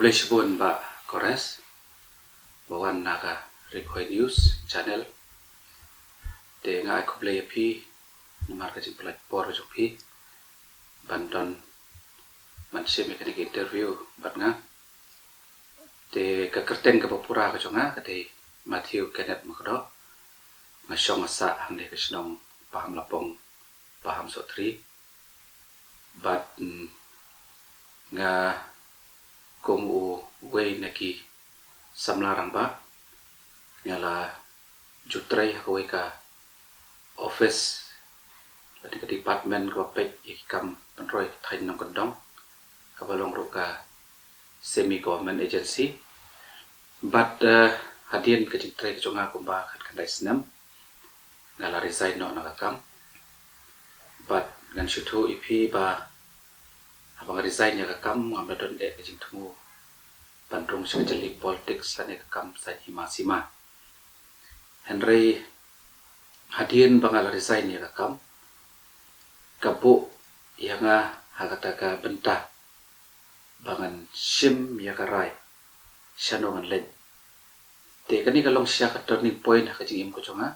Blesbon ba Kores bawan naga Repoy News channel te nga aku play pi nomar ka jing platform jo pi banton man se mekanik interview bat nga te ka kerten ka papura ka jonga ka te Matthew Kenneth makdo nga syong asa hande ka sinong paham lapong paham so 3 bat nga kung way naki samlarang ba ngala jutray hakaway ka office lati ka department ka pek ikam penroy tain ng kondong kabalong ro ka semi government agency but hadien ka jutray ka jonga kumba kat kanday snam ngala resign no nakakam but ngan shutu ipi ba abang resign ya kakam ngamdadon ka jing tumu Bandung sekejali politics sana kakam sa hima-sima Henry hadien bangal resign ya kakam kabu yang hakataka bentah bangan sim ya karai syanongan len te kani kalong siya ka turning point hakajing im ko chonga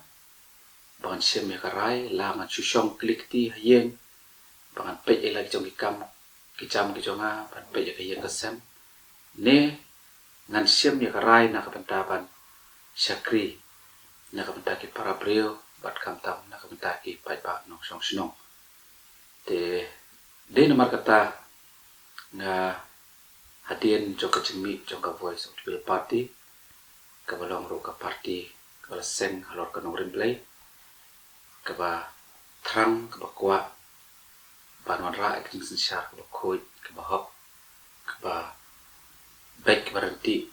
bangan sim ya karai langan susyong klikti hayeng bangan pe elag jong ikam kicam kijonga ban pe ya kayeng kasem ne ngan sim ya karai na kabantaban syakri na kabantaki para brio bat kamtam na kabantaki paipa nong song sinong te de nomor kata nga hadien jong kajimi jong ka voice of the party kabalong ro ka party kabala seng halor kanong replay kaba trang kaba kwa banwan ra aking sinsyar kaba koy kaba hop kaba baik berhenti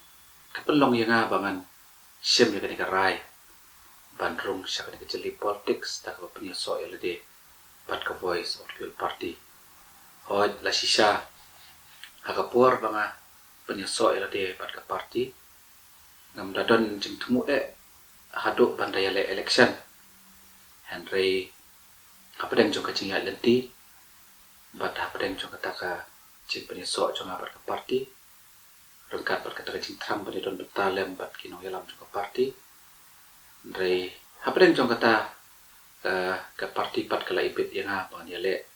kapelong yang bangan sim yang kena rai bandrung siya kena keceli politics tak apa punya soal de pat ka voice of the party hoj la sisa hakapur banga punya soal de pat ka party ngam dadon jing temu haduk bandaya le election Henry apa deng jong kacing ya lenti bat apa deng jong kataka jing punya soal jong pat ka party rengkat berkata kecing Trump pada don betalem bat kino yalam juga parti dari apa yang jong kata ke parti pat kala ibit yang apa ni le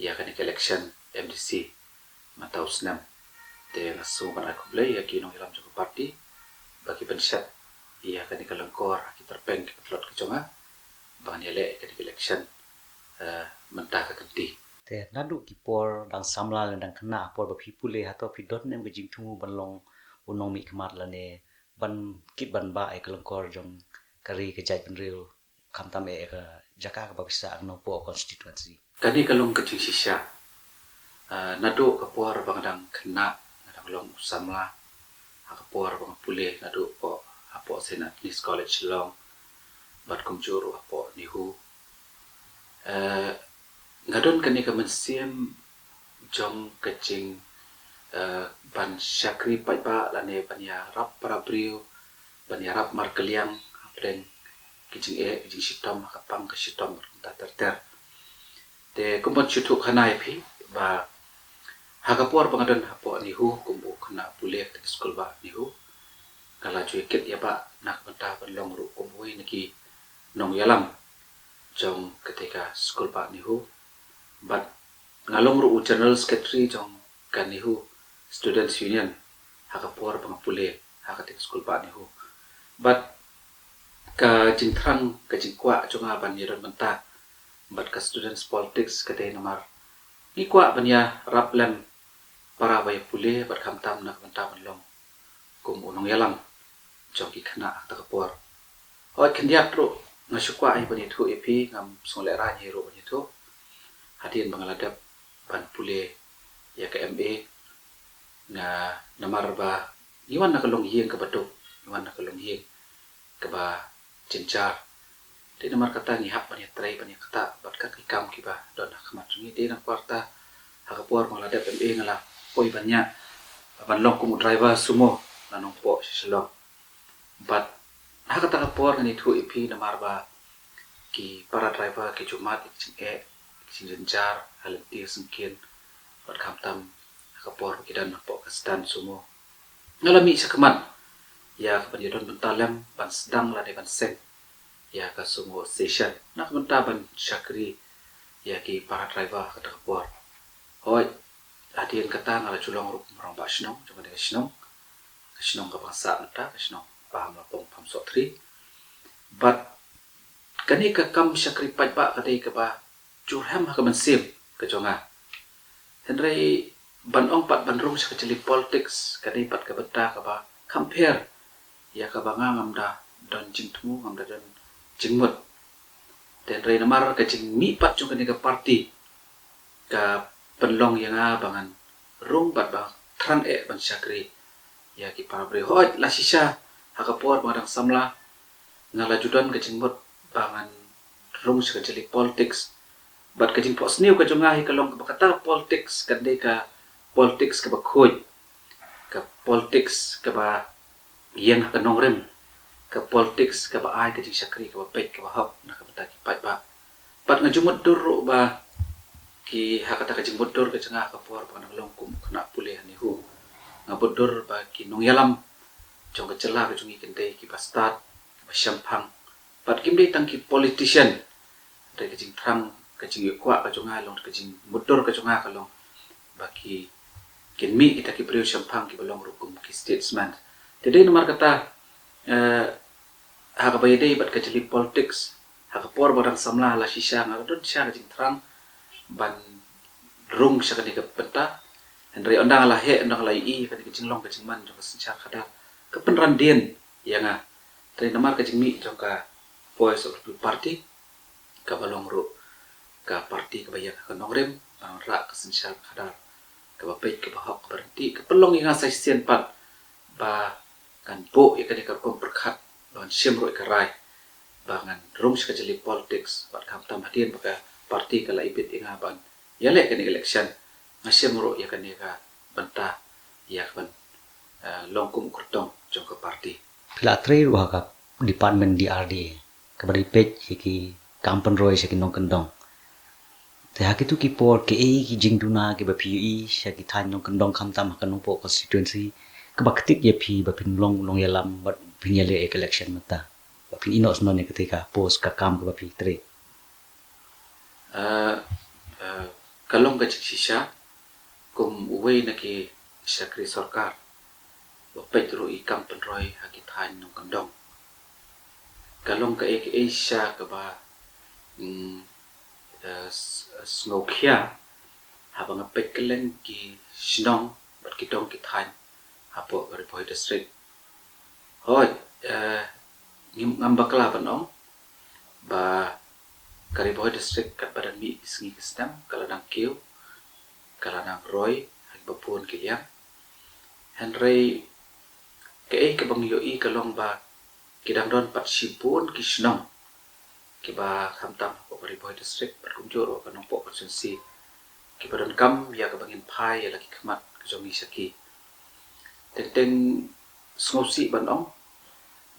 ya kan election MDC matau senam te ngasu kan aku play ya kino yalam juga parti bagi pensyat ya kan kalengkor kita terpeng ke plot kejonga bang ni le kan election mentah ke kenti te nadu kipor dang samla dang kena por bapi pule atau pidot nem gejing tumu banlong unong mi kemat lane ban kit ban ba e kelengkor jong kari kejai penril kamtam ka jaka ka babisa no po constituency kadi kalong kecing sisa nadu kapor bang dang kena dang long samla kapor bang pule nadu po apo senat nis college long bat kumjuru apo nihu ngadon kani ka mensiam jong kecing ban syakri paipa lane banya rap para brio banya rap markeliang apren kecing kecing sitom kapang ke sitom ta terter te kumpon chutu khanai phi ba hakapor pangadon hapo nihu kumbu khana pule ke skul ba nihu kala juiket ya ba nak benta banlong ru kumbui niki nong yalam jong ketika skul ba nihu but ngalong ru general secretary jong kanihu students union hakapor pangapule hakatik school pa nihu but ka jingtrang ka jingkwa jonga ban yeron menta but ka students politics ka day namar ikwa banya raplem para bay pule bat kamtam nak menta banlong kum unong yalam jong ki khana takapor hoy khendiak ro ngasukwa ai bani thu epi ngam sole ra ni ro bani thu hadin bangaladap ban pule ya ke MA na namar ba iwan nakalong hiyeng ka bato iwan nakalong hiyeng ka ba cincar di namar kata ni hap ban tray ban kata bat ka ikam ki ba don khmat ni di na kwarta hakapor bangaladap MA ngala poi banya ban long kum driver sumo nanong po silong but hakata kapor ni thu ipi namar ba ki para driver ki jumat sinjar halentir sengkin bat kamtam kapor kidan po kastan sumo ngalami sa kaman ya kaban yadon bentalem ban sedang la de ban sen ya ka sumo station nak bentaban syakri ya ki para driver kata kapor hoi adien kata ngala culong rup merang ba shnong cuma de shnong ka bangsa menta shnong paham la pom pam so tri but kani ka kam syakri pai ba kadai ka ba curham ka ban sim ka jonga henry ban ong pat ban rung sa kecili politics kadai pat ka beta ka ba compare ya ka banga ngamda don jing tumu ngamda don jingmut dan rei namar ka jing mi pat chung kani ka party ka penlong yang bangan rung bat bang tran ban syakri ya ki para bre hoi la sisa hakapor madang samla ngala judan ka jingmut bangan rung sa kecili politics bat ka jing pos niu ka junga hi kalong ka bakata politics kadai ka politics ka bakhoy ka politics ka ba yang ka nongrem ka politics ka ba ai ka jing syakri ka ba pek ka ba hop na ka bata ki pai ba pat ngajumut dur ba ki hakata ka jing bodur ka janga ka por pa nang kum kena pulih ni hu ngabodur ba ki nong yalam jong ka cela ka jungi kente ki ba start ba syampang pat kim dei tang ki politician dai ka jing thrang ka jing yakwa ka junga long ka jing bodur ka junga ka long ba ki kin mi kita ki priu syampang ki balong rukum ki statesman jadi nomor kata haka bayadei bat ka jeli politics haka por barang samla la shisha ngadon sha ka jing thrang ban rung sa kani ka penta henry ondang la he ondang la I kani ka jinglong ka jingman jong ka sincha kada ka penran dien yanga tadi namar ka jingmi jong ka voice of the party ka balong ru ka party ka bayak ka nongrem bang ra ka sincha kada ka bapek ka bahok ka berhenti ka pelong yang sa sien pat ba kan bo ya kani ka kom perkhat ban sim ro ka rai bangan rung sa jeli politics bat kam tam hadien baka parti kala ibit inga ban yale kani election ngasem ro ya kani ka banta ya kan longkum kurtong jong ka parti pila tre wa ka department DRD ka bari page ki kampan roy sa kinong kendong te ha kitu ki por ke e ki jingduna ke ba PUE sha ki than nong kendong kham tam ka nong po constituency ka ba ktik ye phi ba pin long yalam ba pin yale election mata ba pin inos no ne ketika post ka kam ka ba phi tre kalong ka shisha kum uway na ki syakri sarkar wapet ro I kampan roy hakit han nong kandong kalong ka ek Asia ka ba snokya habang apet kelen ki sinong bat kitong kithan hapo Ripoy district hoy ngambakla panong ba Kariboy district kat badan mi sengi kestam kaladang kiu kaladang roy hak bapun kiliang Henry ke bang yoi kalong ba kidang don pat sipun kisnong ki ba khamtam ko Kariboy district pat kunjur ko kanong po konsensi ki badan kam ya ka bangin pai ya lagi kemat ke jongi saki tenteng ngosi banong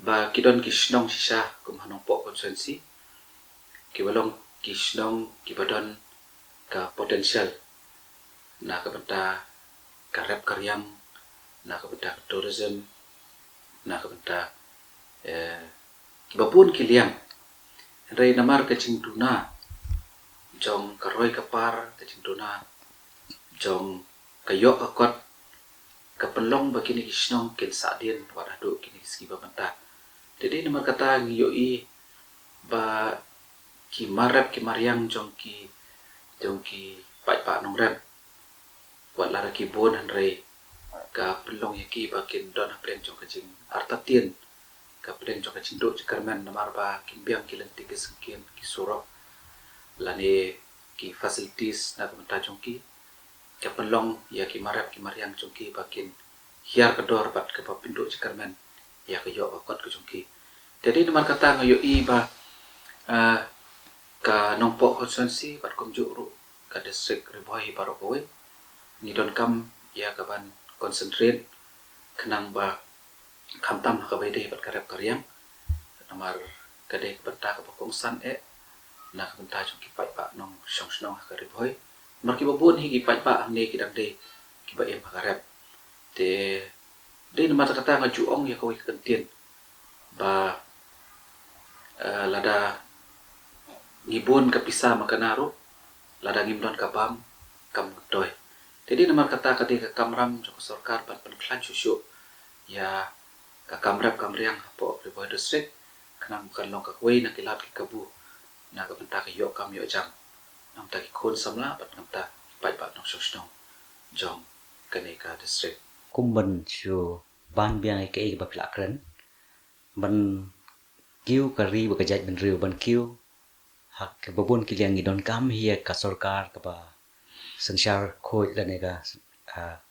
ba kidon kisnong sisa kum hanong po konsensi kibalong kisnong kibadon ka potensial na ka benta ka rep karyam na ka benta tourism na ka benta kibapun kiliang rei namar ka cingduna jong karoy kapar ka cingduna jong kayok akot ka penlong bagini kisnong kin sadien waradu kini skiba benta jadi namar kata ngiyoi ba ki marap ki mariang jong ki pai pa nong rem wat lara ki bon han rei ka pelong ya ki bakin don aplen jong ka jing artatien ka plen jong ka jing do karmen namar ba kim biang ki lenti ki sekian ki surok lani ki facilities na ka jong ki ka pelong ya ki marap ki mariang jong ki bakin hiar ka dor bat ka pindo karmen ya ka yo akot ka jong ki jadi namar kata ngayo I ba ka nongpo konsensi bat kumjuru ka district Riboy Barokowe ni don kam ya ka ban concentrate kenang ba kamtam ka bayde bat karep karyang namar kade benta ka kongsan na ka benta jong ki pai pa nong song ka Riboy mar ki babon hi ki pai pa ne ki dang de ki ba em ka karep te Di nama kata ngajuong ya kau ikan ba lada ngibun kapisa makanaru lada ngimdon kabam kam doy. Jadi nama kata ketika kamram joko sorkar pan penklan susu ya ka kamrap kamriang po riboy district kanang bukan long kakway na kilat kabu na kapenta kayo kam yo jam nam ta kon samla pat nam ta pai pat nong sosnong jong kaneka district kumban su ban biang ke ba plakren ban kiu kari ba kajat ben riu ban kiu hak ke babun kiliang idon kam hiya ka sarkar ka ba sanshar khoj lane ka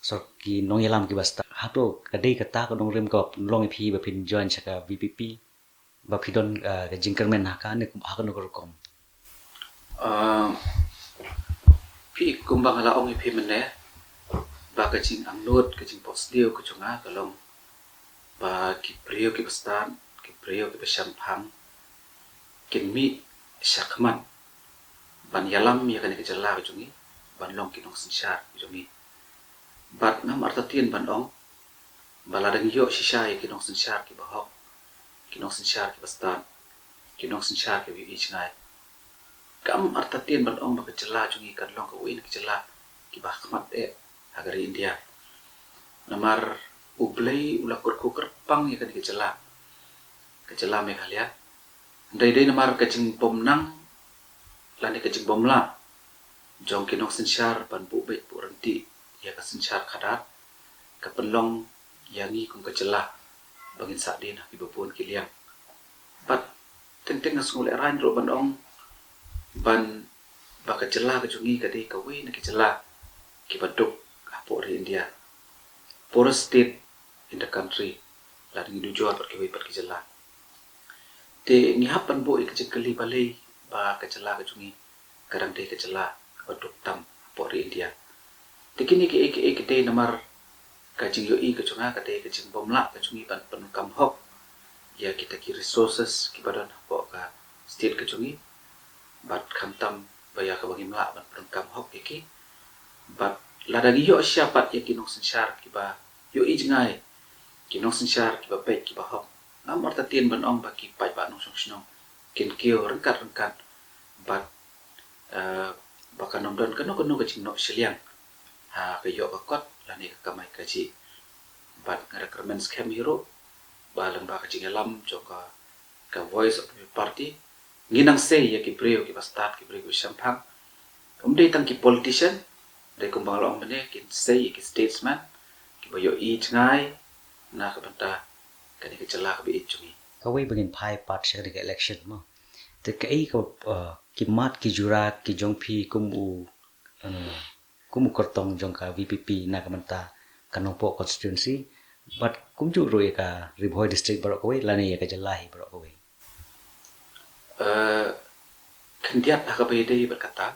sor ki nong yalam ki basta hato kadai kata ka nong rem ka long phi ba phin join saka VPP ba phidon ka jingkermen haka ne haka no kom pi kumbang ala ong ipi mene ba kajing angnut kajing pos dio kujunga kalong ba ki prio ki bastan ki prio ki basyampang kin mi syakman ban yalam ya kan kejala kujungi ban long kinong sinsyar kujungi bat ngam artatin ban ong baladang yo shisha ya kinong sinsyar ki bahok kinong sinsyar ki bastan kinong sinsyar ki wi ichnai kam artatin ban ong ba kejala jungi kan long ka win kejala ki bah kmat agari India namar ublay ulakur kuker pang ya kan kejala Meghalaya dai namar kajing pomnang lani kajing bomla jong kinok sinsyar ban bu bet bu renti ya ka sinsyar khadat ka penlong yangi kung kejala bangin sa din ibapun kiliang pat tenteng ngasngul eran ro ban ong ban ba kejala kajungi kadi kawi na kejala ki baduk apo ri India poorest state in the country lani dujual pat kiwi pat kejala te ngihapan bo ikajekali balai ba kejala kajungi kadang dei kejala baduk tam apo ri India te kini ke dei namar kajing yo i kajunga kadai kajing bomla kajungi ban penukam hok ya kita ki resources ki badan apo ka state kajungi bat khantam baya ka bagi mla ban penukam hok iki bat ladagi yo siapat ya kinong sinsyar ki ba yo i jingai kinong sinsyar ki ba pek ki ba hok namar tatin ban ong ba ki pai ba nong song kin kio rengkat bat baka nomdon kano kajing no siliang ha kayo bakot lani ka kamai kaji bat ngara scam hero balang ba kajing alam joka ka voice of the party nginang say ya ki breo ki bastat ki breo shampang umdei tang ki politician dai kumbang long mene kin say ki statesman ki bayo i ngai na ka banta kani ka chala ka bi chungi kawai bangin phai pat shari ka election mo te kai ka ki mat ki jura ki jongphi kumu kortong jong ka VPP na ka manta kanongpo constituency but kumju ro ka Ribhoy district barok kawai lani ya ka jalai barok kawai kendiat ka bede berkata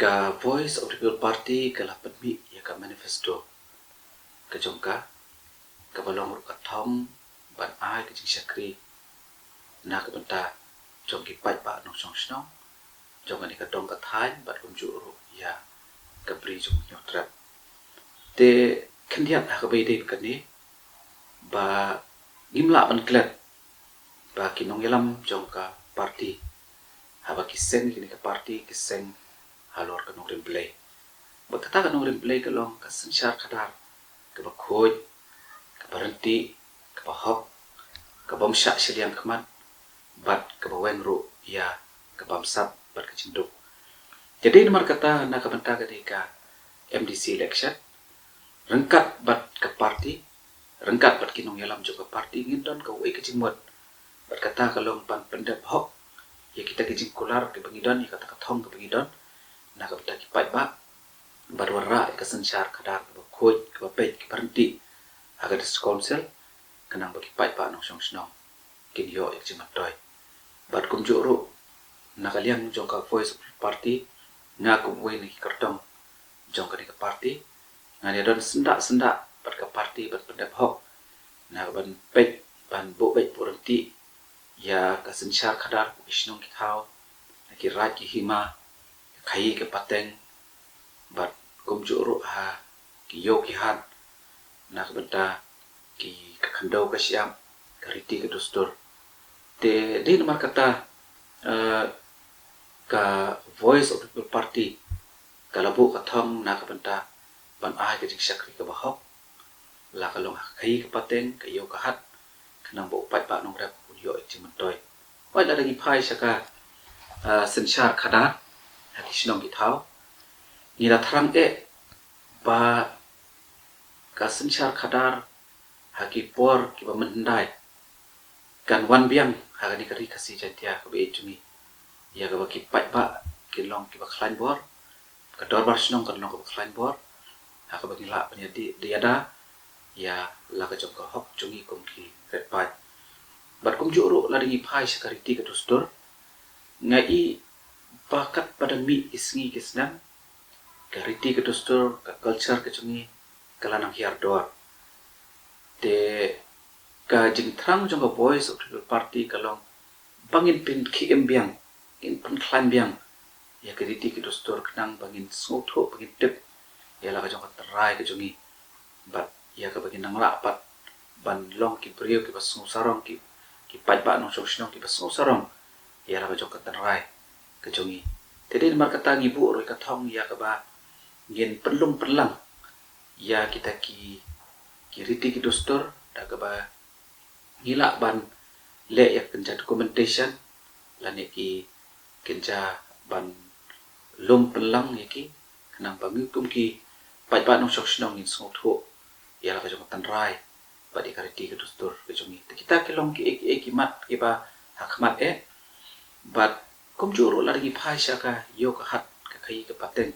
ka voice of the people party ka lapat mi ya ka manifesto ka jongka ka balong ru ka thom ban ai ka jing sakri na ka banta jong ki pai pa nong song snong jong ani ka dong ka thain bat kumju ru ya ka bri jong nyo trap te kendiat ka bede ka ni ba gimla ban klet ba kinong yalam jong ka party haba kiseng kini ka party kiseng halor ka nong replay ba kata ka nong replay ka long ka sinsyar kadar ka ba khoj ka berhenti ka ba hok ka bomsha siliang kamat bat ka ba wenru ya ka bamsap bat ka cinduk jadi nomor kata na ka banta ka MDC election rengkat bat ka party rengkat bat kinong yalam jong ka party ngindon ka uai ka jingmot bat kata kalong pan pendep hok ya kita kijing kular ke bangidon ya kata kathong ke bangidon na ka bata ki pai ba barwara ka sansyar kadar ka khoj ka pet ki berhenti aga dis council kanang bagi pai pa nong song snong kin yo ek jimat toy bat kum juru na kaliang jong ka voice party nga kum we ni kartong jong ka ni ka party ngani don sendak bat ka party bat pendep hok na ban pet ban bo bet berhenti ya ka sansyar kadar isnong ki thao ki raj ki hima khai ke pateng bat kum juru ha ki yo ki han na ka benta ki kakandau ka siam kariti ka dustur te di nomor kata ka Voice of the People Party kalabu kathong na kabanta ban ai ka jing sakri ka bahok la kalong kai ka pateng ka yo ka hat kanang bo pat pa nong rap yo chi mantoy wai la dagi phai saka sensyar khada hati sinong ki thau ni la thrang ba ka sensyar khadar haki por ki ba mendai kan wan biang hagani kari kasi jantia ka be chungi ya ka ba ki pat ba ki long ki ba khlain bor ka dor bar sinong kan long ka ba khlain bor ha ka ba ngila panya di ada ya la ka jong ka hok chungi kong ki ret pat bat kum juru la dingi phai sakariti ka dustur ngai bakat pada mi isngi kisnam kariti ka dustur ka culture ka chungi kalanang hiar dor te ka jing thrang jong ka Voice of the People Party kalong bangin pin ki embiang in pan klan biang ya kariti ka dustur kanang bangin sotho bangin tip ya la ka jong ka terai ka chungi bat ya ka bangin nang rapat ban long ki brio ki basu sarong ki pat ba nong sosnong ki basu sarong ya la ka jong ka terai ka chungi te din mar kata ngibu roi ka thong ya ka ba ngin perlung perlang ya kita ki riti ki dustur da ka ba ngila ban le ya kenja documentation lan ki kenja ban lum pelang ya ki kanang bangi kum ki pat ba nong sosnong in song tho ya la ka jong tan rai ba di kariti ki dustur ka chungi te kita ki long ki mat ki ba hakmat but kum juru la gi phai sha ka yo ka hat ka khai ka pateng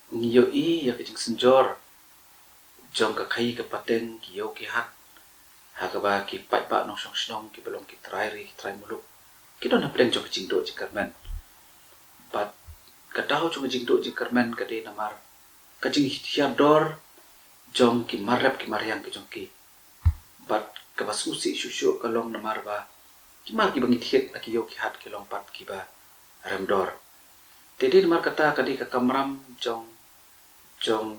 yo ya ka jing senjor jong ka khai ka pateng ki yo ki hat ha ka ba ki pat ba nong song ki belong ki trai muluk ki don na pleng jong jing do jing karman but ka tahu jong jing do jing karman ka de namar ka jing hiar dor jong ki marap ki mariang ki jong ki but ka basusi shushu ka long namar ba ki mar ki bangi thiet na ki yo ki hat ki long pat ki ba ramdor te din mar kata ka di ka kamram jong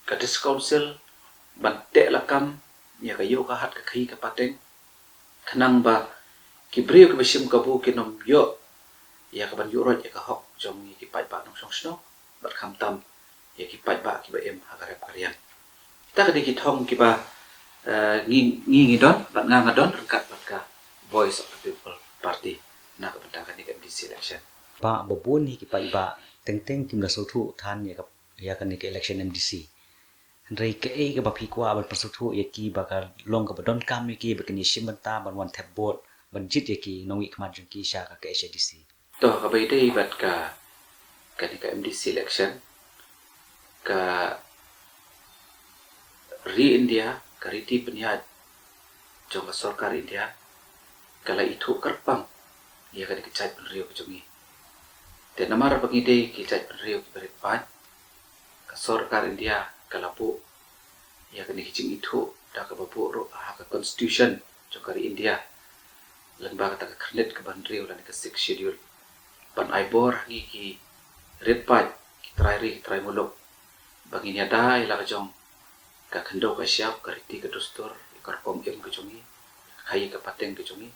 ka dis council ban te lakam ya ka yo ka hat ka khai ka pateng khanang ba ki brio ka bashim ka bu ki nom yo ya ka ban yo rot ya ka hok jong ki pat ba nong song sno bat kham tam ya ki pat ba ki ba em ha ka rep karian ta ka di ki thong ki ba ngi don bat nga don rangkat bat ka Voice of the People Party na ka bentakan ni MDC election ba babun hi ki pai ba teng tim la so thu than ya kan ni ke election MDC rei ke e ka ba phi kwa ban pasu thu ye ki ba ka long ka ba don kam ye ki ba ni sim ta ban wan thep bot ban jit ye ki nongi khman jing ki sha ka ke HDC to ka bai dei bat ka ni ka MDC election ka India ka riti penyat jong ka sarkar India kala itu kerpang ya ka dikicai penrio ke jongi te namar pangide ki cai penrio ki berit pan ka sarkar India kala po ya ka dikicing itu da ka babu ro ha ka constitution jong ka India lan ba ka kredit ka banrio lan ka 6 schedule ban aibor ngi ki red pan ki trai muluk bangin ya dai la ka jong ka khendo ka siap ka riti ka dustur ka kom em ka jongi khai ka pateng ka jongi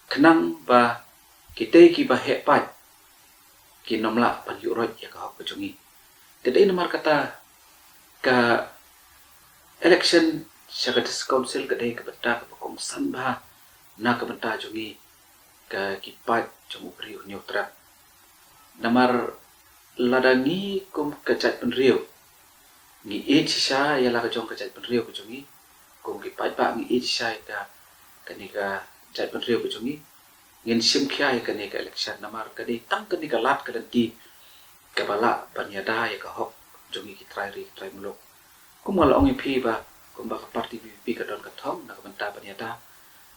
khnang ba kita ki ba he pat ki nomla pan yu rot ya ka hok chungi te dei nomar kata ka election Shagatis Council ka dei ka benta ka kong san ba na ka benta chungi ka ki pat chung upri nyu tra namar ladangi kum ka chat pen riu ngi e sha ya la ka jong ka chat pen riu ka chungi kum ki pat ba ngi e sha ka ni ka chat pen riu ka chungi ngin sim khia ka ni ka election namar ka di tang ka ni ka lat ka di ka bala panyada ya ka hok jongi ki trai muluk kumal ong pi ba kum ba ka party PPP ka don ka thong na ka banta panyada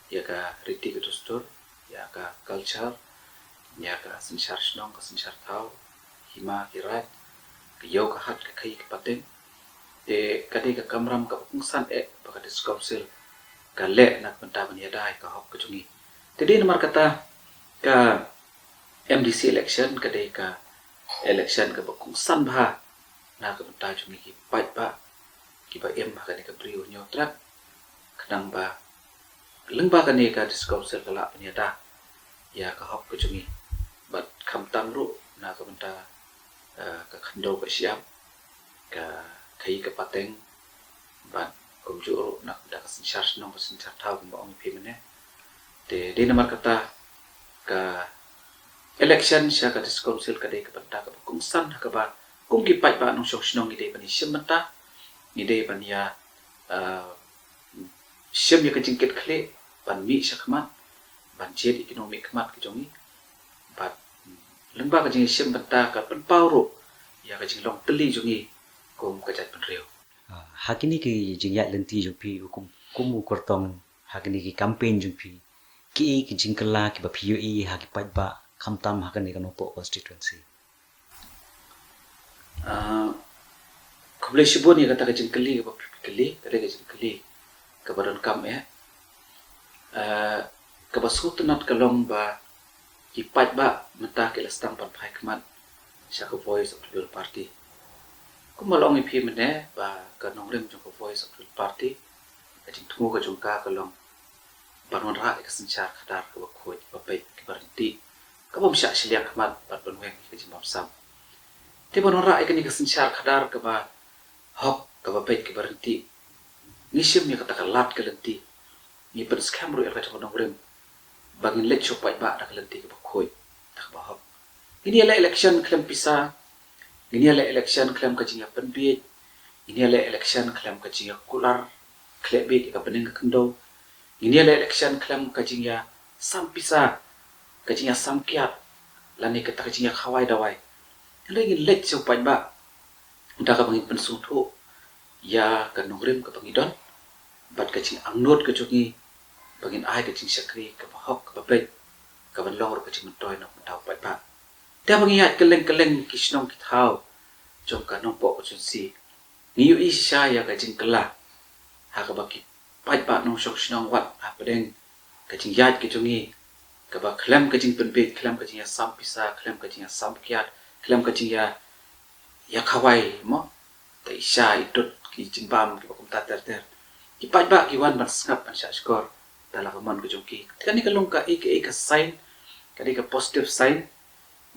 ya ka riti ka dustur ya ka culture ya ka sensyar snong ka sensyar thau hima ki rat ka yo ka hat ka khai ka pateng te ka di ka kamram ka pungsan ba ka dis council ka le na ka banta panyada ka hok ka jongi jadi nomor kata ka MDC election ka dei ka election ka bakung san ba na ka benta jumi ki pat ba kiba kani ka brio nyotrak kadang ba lengba kani ka discoursel kala penyada ya ka hop ke jungi bat kam tamru na ka benta ka khando ka siap ka kai ka pateng bat kum juru nak da ka sinchar nong ka sinchar tau ba ong pi mene de namar kata ka election sya ka discoursel ka de ka benta ka kung san ka ba kung kipai ba nong syok sinong ide pani simenta ide pan ya sim ya ka jingkit khle ban mi syakmat ban jet ekonomi kmat ke jongi bat lengba ka jing sim benta ka pen pauro ya ka jing long teli jongi kum ka jat pen reu Hakini ki jingyat lenti jumpi kumu kortong hakini ki campaign jumpi ki jingkala ki ba PUE haki ba kamtam hakani kanopo constituency. Kublai sibun ya kata ka jing keli ka keli ka jing keli ka badan kam ka basut nat kalong ba kipat ba menta ke lastang pan phai kmat sya ka voice of the people party kumalong ipi mene ba ka nongrem jong ka voice of the people party ka jing tungu ka jong ka kalong banwan ra ka sinchar khadar ka ba khoj ba pe ki barinti ka bom sya siliang kmat bat banweng ka jing bam sam te banwan ra ka ni ka sinchar khadar ka ba hop ka ba pe ki barinti nisim ya kata ka lat ka lenti ni pen scam ro ka jong nongrem bangin let chopai ba dak lenti ka ba khoj tak ba hop ini ala election klem pisa ini ala election klem ka jinga penbit ini ala election klem ka jinga kular klebe ka pening ka kendo ini ala election klem ka jinga sam pisa ka jinga sam kiat lani ka ta jinga khawai dawai lagi let chopai ba da ka bangin pensung tho ya ka nongrim ka bangidon bat ka jinga angnot ka jongi bangin ai ka jing sakri ka ba hop ka ba pe ka ban lor ka jing toy nok taw pai ba dia mengingat keleng-keleng kisnong kitau jong ka nong po konstitusi niu isya ya ka jing kala ha ka baki pai ba nong sok snong wat ha pedeng ka jing yat ke jongi ka ba klam ka jing penbet klam ka jing ya sam pisa klam ka jing ya sam kiat klam ka jing ya khawai mo ta isya idot ki jing bam ki ba kum ta ter ki pai ba ki wan ban skap ban sha skor dala ka mon ka jong ki kani ka long ka ka sign kani ka positive sign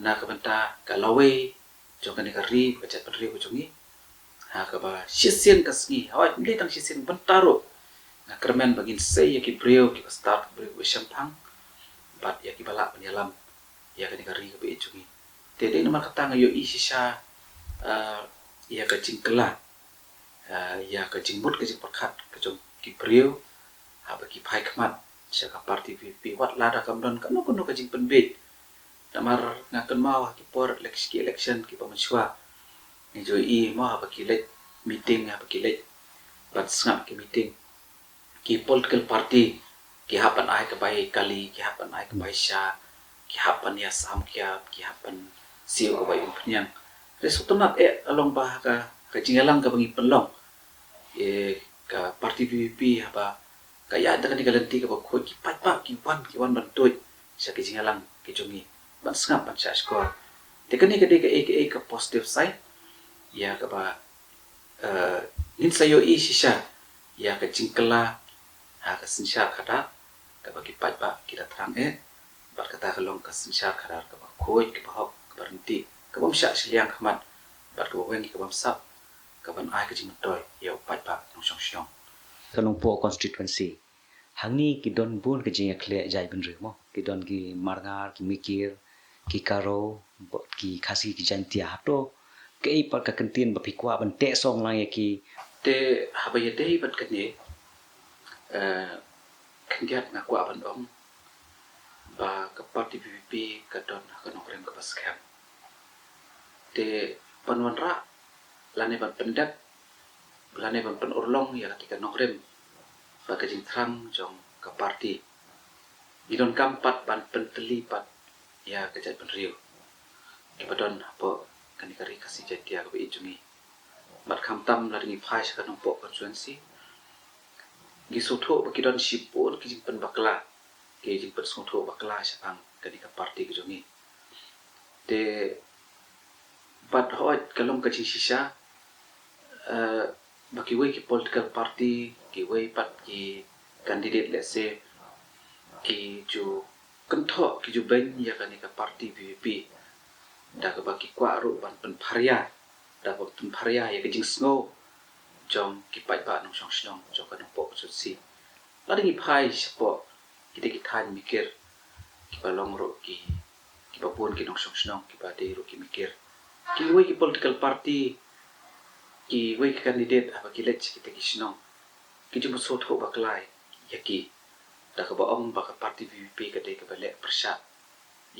na ka benta ka lawe jong ka ni ka ri ka chat ri ko jongi ha ka ba shisien ka sngi hawa mli tang shisien bentaro na kermen bagin sei ya ki brio ki start brio ko shampang bat ya ki bala penyalam ya ka ni ka ri ka be jongi te de na ka tang yo i shisha ya ka jingkela ya ka jingbut ka jingpakhat ka jong ki brio ha ba ki phai khmat sya ka party pi wat lada kamdon ka no ka jing penbet tamar ngakan mau ki por election ki pamenswa ni jo I mau apa ki let meeting apa ki let bat snap ki meeting ki political party ki hapan ai ka bai kali ki hapan ai ka bai sha ki hapan ya sam ki hapan siu ka bai umpenyang resultat along bah ka jingalang ka bangi penlong ka party PPP apa ka ya da kan galenti ka ba khoi ki pat pa ki wan ban toy sa ki jingalang ki jongi ban skap ban cha skor te kani ka de ka positive side ya ka ba nin sayo I shisha ya ka jingkala ha ka sinsha khada ka ba ki pat ba ki da thrang bat kata ka long ka sinsha khada ka ba khoi ki ba hok ka berhenti ka bom sha siliang khmat bat ka weng ki ka bom sap ka ban ai ka jing toy ya pat ba nong shong Kanongpo constituency hangi ki don bun ki jinga khle jai bin mo ki don ki marngar ki mikir ki karo ki khasi ki jantia hato ke par ka kentin ba pikwa ban te song lang ki te habaya dei bat kane kandiat nga kwa ban om ba ka party PPP ka don ka nokrang ka paskam te panwan ra lane ban pendak lane ban pen urlong ya ketika nokrang ba ka jing thrang jong ka party idon kampat ban penteli pat ya ka jat ban riu ki badon apa kani kari kasi jatia ka be jungi bat kham tam la ringi phai sa kanong po constituency gi sotho ba kidon sipur ki jing pen bakla ki jing pen sotho bakla sa pang kani ka party ki jongi te bat hoit kalom ka jing shisha bagi way ki political party ki way pat ki candidate let's say ki ju kentho ki ju ben ya kan ka party PVP da ka baki kwa ru ban pen pharia da ban pen pharia ya ka jing sngo jong ki pai ba nong song snong jong ka nong po so si la ding phai sipo ki de ki than mikir ki balong ro ki babun ki nong song snong ki ba de ro ki mikir ki way ki political party ki way ki candidate apa ki lech ki te ki snong ki ju so tho baklai ya ki da ka ba ong ba ka party PVP ka de ka ba le persat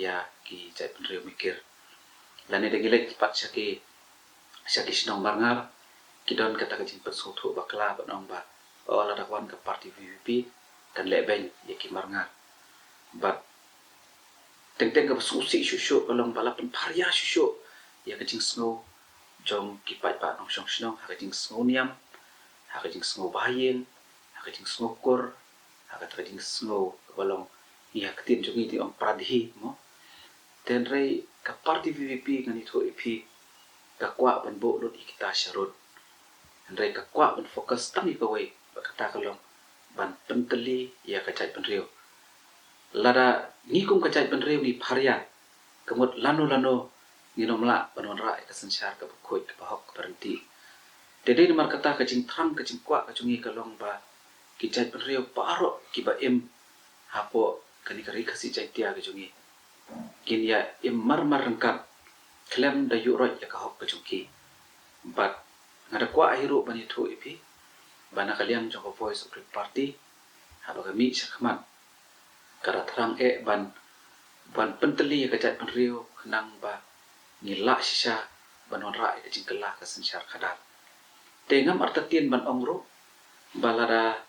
ya ki jai pen reu mikir lani de gilek pat syaki snong marngar ki don kata ka jing pen so tho bakla ba nong ba o la da wan ka party PVP kan le ben ya ki marngar but teng ka susi shushu kalong bala pen pharia shushu ya ka jing snow jong ki pai pa nong song snong ha ka jing snow niam ha ka jing snow bayin ha ka jing snow kor ha ka jing snow balong ya ka tin jong ti ong pradhi mo ten rei ka party PVP ngani tho ipi ka kwa ban bo lot ikita sharut rei ka kwa ban focus tam ka wei ba kata kalong ban penteli ya ka chai ban riu lada ni kum ka chai ban riu ni pharia kamut lano ni nomla banon ra ka sansar ka khoi ka hok berhenti te dei mar kata ka jing thang ka jing kwa ka chungi kalong ba ki chai ban riu paro ki ba em hapo kani ka ri ka si chai tia ka chungi kin ya im mar rengkat klem da yu roi ya ka hok ka chungki but ngada kwa hiru bani thu ipi bana kaliang jong voice of the party haba kami sakmat kara thrang ban penteli ka jat penriu khnang ba ngila sisa banon ra ka jingkala ka sansar khadar tengam artatien ban ongro balada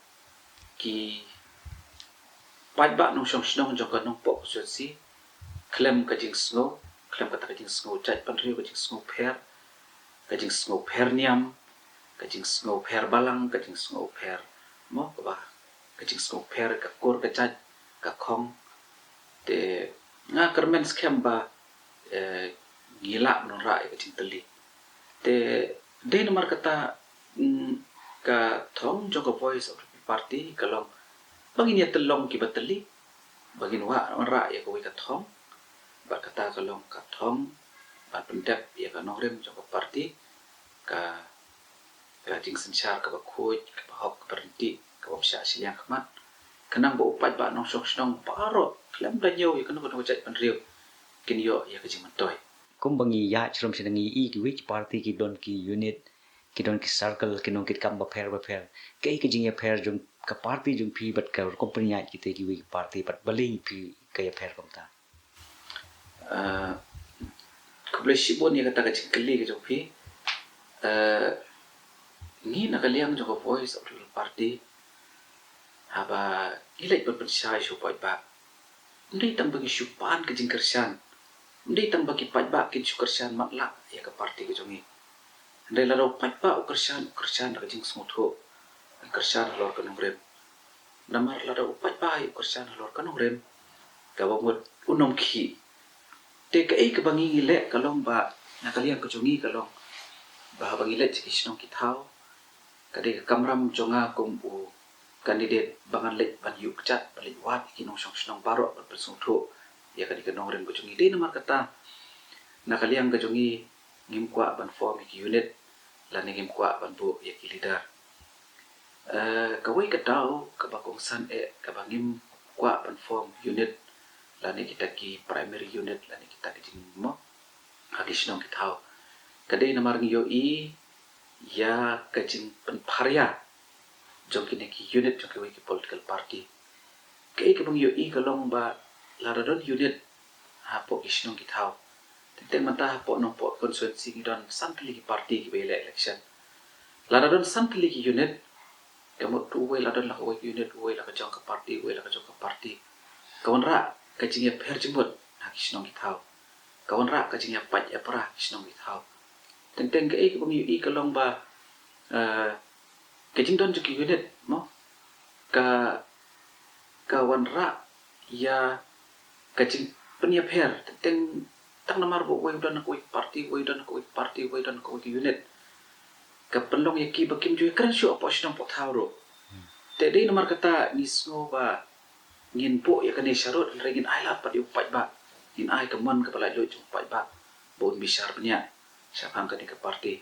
ki pajba nong song snong jong ka nong po si klem ka jing snow klem ka jing snow jat penriu ka jing snow pher ka jing snow pher niam ka jing snow pher balang ka jing snow pher mo ka ba ka jing snow pher ka kor ka chat ka khong te nga kermen scam ba gila non ra ka jing teli te de nomor kata ka thong jong voice of the party kalong bangin ya telong ki bateli bagin wa ra ya ko ka thong ba kata kalong ka thong ba pendap ya ka nogrem jong party ka jing sansar ka ba khoi ka ba hok berhenti ka ba sya siang khmat kanang ba upat ba nong sok snong paro klem da yo ya kanang ko jat pan riu kin yo ya ka jing mantoi kum bangi ya chrom sinangi i ki which party ki don ki unit ki don ki circle ki non ki kam ba pher ke jing ya pher jong ka party jong phi bat ka company ya ki te ki which party bat baling phi ka ya pher kom ta kuble shibon ya kata ka jing kali ka jong phi ni nakaliang jong voice of the party haba ilai ban sai shu ba ndai tang bagi shupan ke jing kersan ndai tang bagi ba ke shu kersan matla ya ka party ke jongi ndai la ro ba kersan ka jing smutho kersan lor ka nogrem namar la ro ba kersan lor ka nogrem ka ba mut unom khi te ka ka bangi ile kalong ba nakaliang ke jongi kalong ba bangi ile chi snong ki thau ka de kamram jonga kum u candidate bangan lek ban yuk chat balik wat kinong song snong baro ban persung tho ya ka dikanong rem ko jungi de namar kata nakaliang ka jungi ngim kwa ban form ki unit la ngim kwa ban bu ya ki leader ka wai ka tau ka ba kong san ka ba ngim kwa ban form unit la ne kita ki primary unit la ne kita ki jing mo ha ki snong ki thau ka de namar ngiyo i ya ka jing pen pharia jong ki unit jong ki political party ke bang yo i kalong ba la don unit ha po isnong ki thau te mata ha po no po constituency ki don sampli ki party ki bele election la don sampli ki unit kamu tu we la don la ko unit we la ka jong ka party we la ka jong ka party kawan ra ka jing ya pher jimot ha isnong ki thau kawan ra ka jing ya pat ya pra isnong ki thau teng ke bang yo i kalong ba kajing don juki unit mo ka wan ra ya kajing penya pher teng tang namar bo we don ko party we don ko unit penlong ya ki bakim ju kran shu apo shnong po thau ro te dei namar kata ni snow ba ngin po ya kan sharot regin ai lat pat yu pai ba in ai ka man ka palai lo chu pai ba bon bisar bnya syapang ka ni ka parti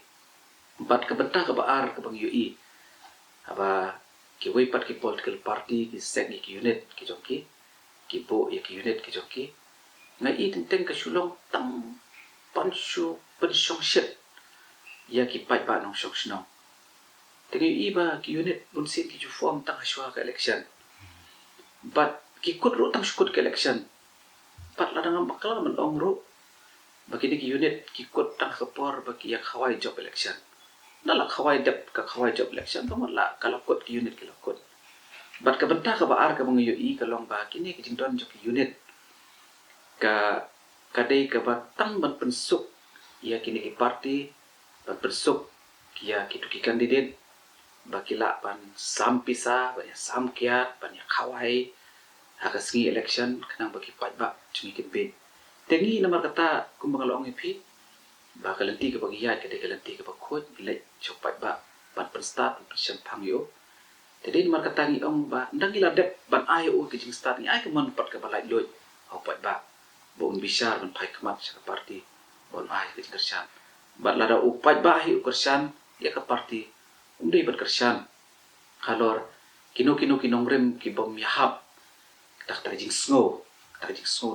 bat ka benta ka baar ka bang ui aba ki wei pat ki political party ki sek ki unit ki jongki ki po ya ki unit ki jongki ngai i teng ka shulong tang pan shu pen shong shet ya ki pai ba nong shong shnong tengi i ba ki unit bun sin ki ju form tang hashwa ka election but ki kut ro tang shukut ka election pat la dang bakla man ong ro bagi ni ki unit ki kut tang kapor bagi ya khawai job election nala khawai dep ka khawai job election to la kala kut ki unit ki kut but ka benta ka baar ka bang yu i ka long ba kini ki jingdon jo ki unit ka kadai ka batang ban pensuk ya kini ki parti ban pensuk ya ki tu ki kandidat bakila ban sam pisa ban ya sam kiat ban ya khawai haka singi election kanang bagi pat ba cumi ki be tengi namar kata kumbang long ipi ba kalanti ka bagi ya kadai kalanti ka bakut le chopat ba ban pen start ban pen phang yo jadi namar kata ngi ong ba ndang ila dep ban ai o ki jing start ni ai ka man pat ka balai loy au pat ba bon bisar ban pai kmat sa parti bon ai ki kersan bat lada upat ba hi kersan ya ka parti umdei bat kersan kalor kino kinong rem ki bom yahap tak tajing snow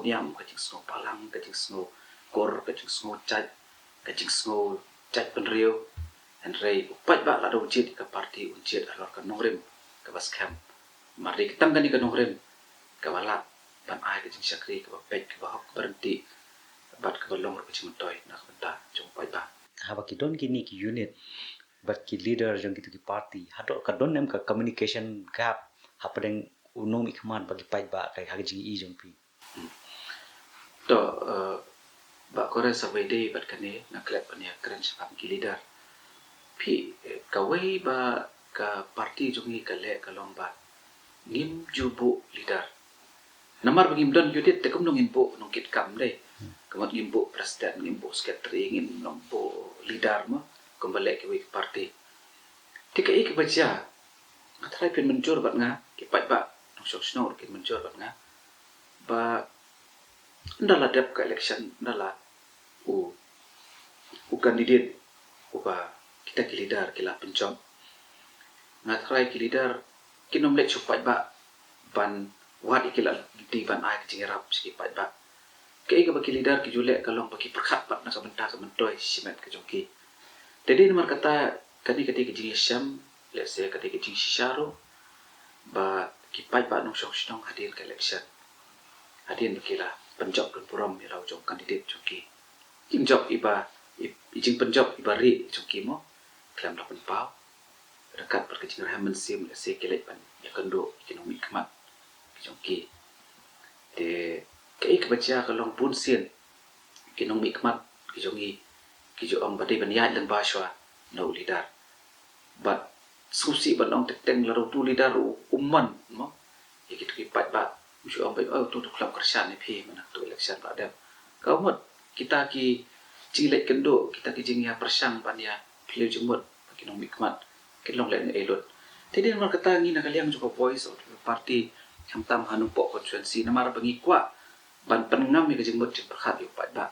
niam ka jing snow palang ka jing snow kor ka jing snow chat penrio and rei upat ba lada ujit ka parti ujit alor ka nongrem ka bas camp mari kitang gani ka nongrem ka wala ban ai ka jing sakri ka pek ka hok berhenti bat ka balong ka jing toy nak benta jong pai ba haba ki don ki ni ki unit but ki leader jong ki tu ki party hado ka don nem ka communication gap hapadeng unong mi khaman bagi pai ba kai hagi jing i jong pi to ba kore sabai dei bat kane na klep ania kren sapam ki leader pi ka wei ba ka parti jongi ka le ka lomba ngim jubu leader namar bagi mdon yudit te kum nong imbo nong kit kam dei kamat imbo president imbo secretary ngin nong bo leader mo kembali ke wei parti tika ik baca atrai pin menjur bat nga ki pai ba nong sok snor kin menjur bat nga ba ndala dep ka election ndala u kandidat u ba kita ki leader kila pencom ngatrai ki leader kinom le chupai ba ban wat ikila di ban ai ki jingrap ski pai ba ke ka baki leader ki jule kalong baki perkhat bat na kabenta ka mentoi simet ka jongki jadi nomor kata kani kati ki jing syam let's say kati ki jing shisharo ba ki pai ba nong shong shnong hadin ka election hadin bakila penjob dan puram ya lau jong kandidat jongki jing job iba jing penjob iba ri jongki mo klam la pen pau dekat perkecing rahaman sim let's say kelek ban ya kendo ekonomi kemat jongki de kai ka baca kalong pun sin kinong mi kemat ki jongi ki jo ong badai ban yat dan baswa no leader but susi ban ong teteng la tu leader umman mo ya kitu ki pat ba ju ong bai tu klub kersan ni phi mana tu election ba dem kau mot kita ki jilek kendo kita ki jing ya persang ban ya phileu jumot kinong mi kemat kinong le elot jadi nomor kata ngi na kaliang juga voice of party yang tam hanu po konstituensi namar bangi kwa ban penengam mi kajing mot jing perkhat yu pat ba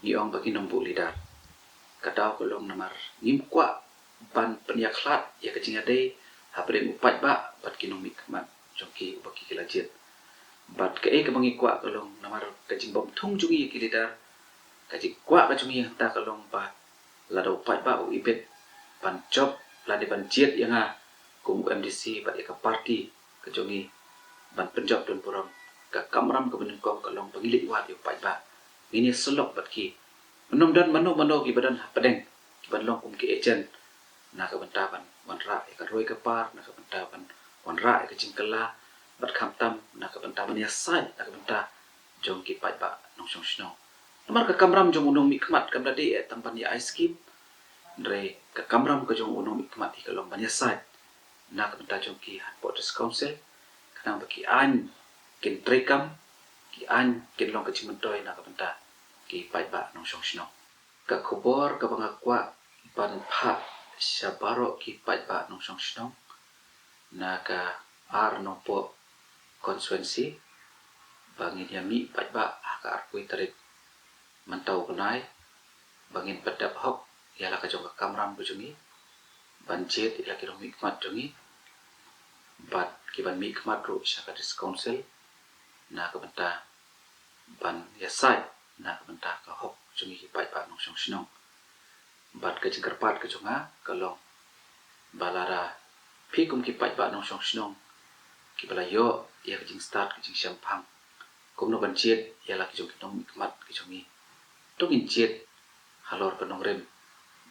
ni ong bagi nombu leader kadau kolong namar ngim kwa ban penyaklat ya kajing adai habrem upat ba bat kinomi kemat jongki bagi kilajit bat ke ka bangi kwa kolong namar kajing bom thung jungi ki leader kajing kwa ka jungi ta kolong ba la do upat ba u ibet ban job la de ban jet yang a kum MDC bat ka party ka jungi ban penjob dan puram ka kamram ka benengkong kolong pangilit wat yu upat ba ini selok bat ki menom dan mano ki badan padeng ki ban long kum ki agent na ka bentaban wan ra ka roi ka par na ka bentaban wan ra ka jingkala bat kham tam na ka bentaban ya sai na ka benta jong ki pai ba nong song sno namar ka kamram jong unong mi khmat kam dadi tampan ya ice cream re ka kamram ka jong unong mi khmat ki kalong ban ya sai na ka benta jong ki han borders council kanang baki an kin trekam ki an kin long ka chimantoi na ka benta ki pai ba nong song sno ka khobor ka banga kwa ban pha syabaro ki pajba nong song snong naga ar no po konsuensi bangin yami pajba haka arpui tarik mantau benai bangin pedap hok yala ka jong kamram bujungi banjit ila ki mi kmat jungi bat ki ban mi kmat ru syaka dis council na ka benta ban yasai na ka benta ka hok jungi ki pajba nong song snong bat ka jingkar pat ka jonga kalong balara pikum ki pajba nong song snong ki bala yo ya ka jing start ka jing champang kum no banjit yala ki jong ki nong mi kmat ki jongi tongin jet halor penong rem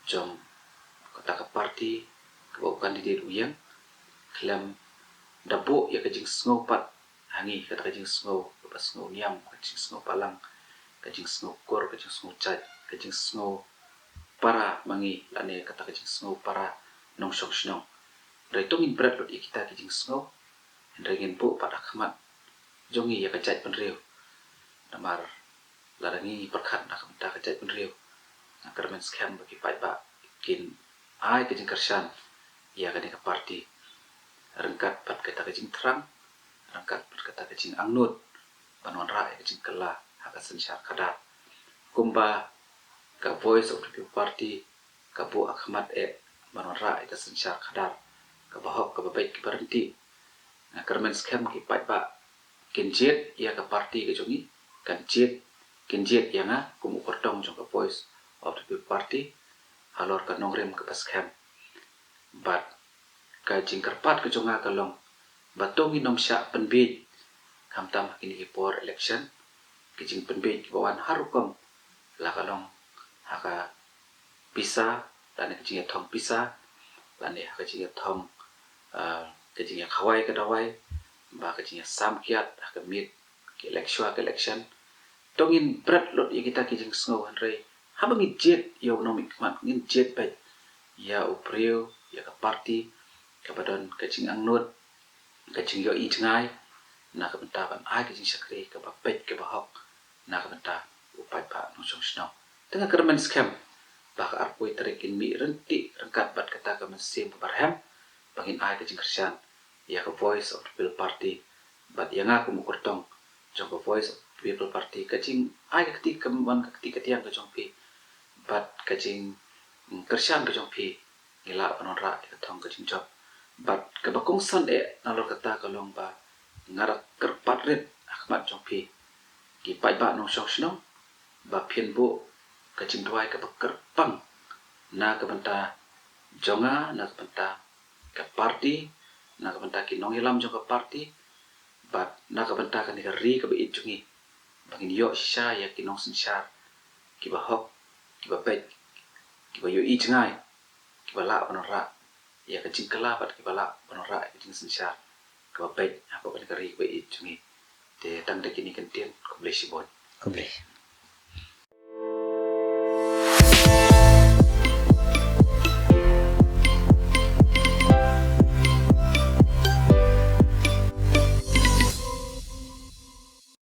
jong kota ka parti ka kandidat uyang klam dabo ya ka jing snow pat hangi ka ka jing snow ka snow niam ka jing snow palang ka jing snow kor ka jing snow chat ka jing snow para mangi lane kata ka jing snow para nong song snong dai tongin berat lot kita ka jing snow ndengin bu pada khamat jongi ya ka chat penriu namar larangi perkhat nak minta ka chat penriu kermen scam bagi pajba kin ai ka jing kersan ya ka ka parti rengkat pat kata ka jing terang rengkat pat kata ka jing angnut panon ra ka jing kala haka sensyar kadar kumba ka voice of the people party ka bu akhmat panon ra ka sensyar kadar ka bahok ka baik ki berhenti kermen scam ki pajba kin jet ya ka parti ka jongi kan jet kin jet ya nga kumu kortong jong ka voice of the people party halor ka nongrem ka scam bat ka jingkar pat ka jonga ka long batongi nom sya penbit kamtam kini ki por election ki jing penbit ki bawan harukom la ka long haka pisa dan ka jing thong pisa lane ka jing thong ka jing khawai ka dawai ba ka jing sam kiat ka mit ki election tongin berat lot ya kita ki jing snow hanrei habang jet yo nomik mat ngin jet pe ya upreo ya ka parti ka badon ka jing angnut ka jing yo i tngai na ka benta ban ai ka jing sakri ka ba pet ka ba hok na ka benta upai pa no song snow tengah kermen scam ba ka arpoi tarekin mi renti rengkat bat kata ka mesim ka barham bangin ai ka jing kersan ya ka voice of the people party bat yang aku mukurtong jong ka voice of the people party ka jing ai ka ti ka man ka ti ka tiang ka jong pi bat ka jing kersan ka jong pi ngila panon ra ka thong ka jing job bat ka bakong san nalor kata ka long ba ngarak kerpat ret akhmat jong pi ki pai ba nong song snong ba phian bu ka jing dwai ka bakar pang na ka benta jonga na ka benta ka party na ka benta ki nong hilam jong ka party bat na ka benta ka ni ka ri ka ba jungi bangin yo sha ya ki nong sensyar ki ba hok ki ba pet ki ba yo i tngai ki ba la panon ra ya ka jing kala pat ki ba la panon ra ka jing sensyar ka ba pet apa ka ni ka ri ka ba i jungi te tang de kini kan tien ko blesi bon Ko boleh.